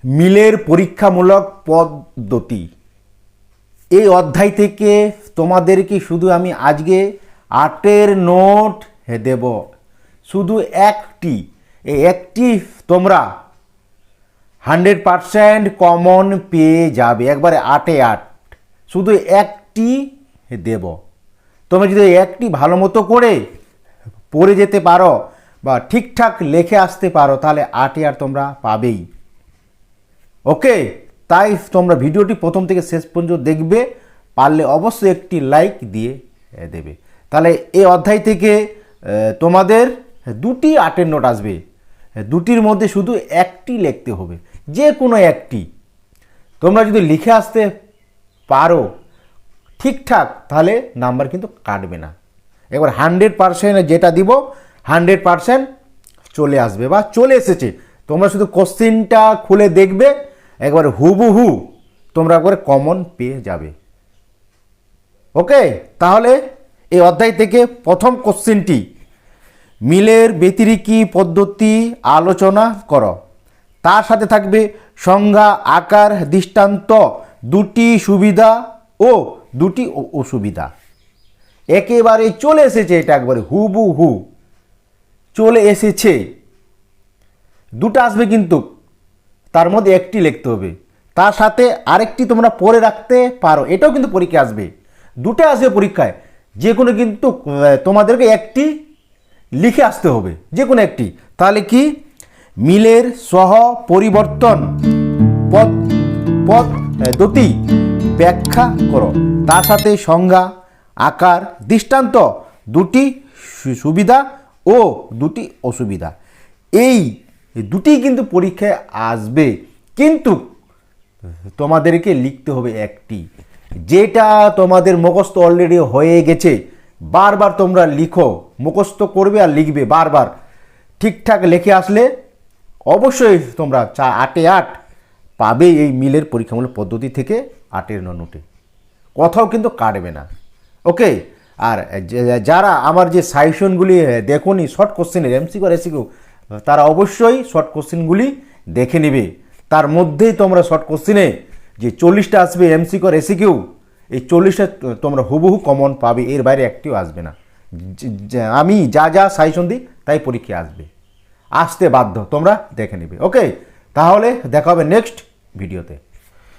মিলের পরীক্ষামূলক পদ্ধতি এই অধ্যায় থেকে তোমাদেরকে শুধু আমি আজকে 8 নোট দেব। শুধু এই একটি তোমরা 100% কমন পেয়ে যাবে, একবারে 8 শুধু একটি দেব। তোমরা যদি একটি ভালো মতো করে পড়ে যেতে পারো বা ঠিকঠাক লিখে আসতে পারো তাহলে 8 তোমরা পাবেই। ওকে, তাই তোমরা ভিডিওটি প্রথম থেকে শেষ পর্যন্ত দেখবে, পারলে অবশ্যই একটি লাইক দিয়ে দেবে। তাহলে এই অধ্যায় থেকে তোমাদের 2টি 8 নোট আসবে, 2টির মধ্যে শুধু একটি লিখতে হবে, যে কোনো একটি। তোমরা যদি লিখে আসতে পারো ঠিকঠাক তাহলে নাম্বার কিন্তু কাটবে না। এবার 100% যেটা দিব 100% চলে আসবে বা চলে এসেছে। তোমরা শুধু কোশ্চেনটা খুলে দেখবে, একবারে হুবহু তোমরা একবারে কমন পেয়ে যাবে। ওকে, তাহলে এই অধ্যায় থেকে প্রথম কোশ্চেনটি, মিলের ব্যতিরেকি পদ্ধতি আলোচনা করো। তার সাথে থাকবে সংজ্ঞা, আকার, দৃষ্টান্ত, 2টি সুবিধা ও 2টি অসুবিধা। একেবারে চলে এসেছে, এটা একবারে হুবহু চলে এসেছে। 2টা আসবে কিন্তু তার মধ্যে একটি লিখতে হবে। তার সাথে আরেকটি তোমরা পড়ে রাখতে পারো, এটাও কিন্তু পরীক্ষায় আসবে। 2টা আসবে পরীক্ষায়, যে কোনো কিন্তু তোমাদেরকে একটি লিখে আসতে হবে, যে কোনো একটি। তাহলে কি, মিলের সহ পরিবর্তন পদ্ধতি ব্যাখ্যা করো। তার সাথে সংজ্ঞা, আকার, দৃষ্টান্ত, 2টি সুবিধা ও 2টি অসুবিধা। এই 2টি কিন্তু পরীক্ষায় আসবে, কিন্তু তোমাদেরকে লিখতে হবে একটি, যেটা তোমাদের মুখস্থ অলরেডি হয়ে গেছে। বারবার তোমরা লিখো, মুখস্থ করবে আর লিখবে বারবার। ঠিকঠাক লিখে আসলে অবশ্যই তোমরা 8 পাবে এই মিলের পরীক্ষামূলক পদ্ধতি থেকে 8 নোটে, কোথাও কিন্তু কাটবে না। ওকে, আর যারা আমার যে সাজেশনগুলি দেখোনি শর্ট কোশ্চেনের এমসিকিউ আর এসিকিউ, তারা অবশ্যই শর্ট কোশ্চেনগুলি দেখে নেবে। তার মধ্যেই তোমরা শর্ট কোশ্চেনে যে 40টা আসবে এমসিকিউ আর এসিকিউ, এই 40টা তোমরা হুবহু কমন পাবে, এর বাইরে একটিও আসবে না। আমি যা সাজেশন দিই তাই পরীক্ষা আসতে বাধ্য, তোমরা দেখে নেবে। ওকে, তাহলে দেখা হবে নেক্সট ভিডিওতে।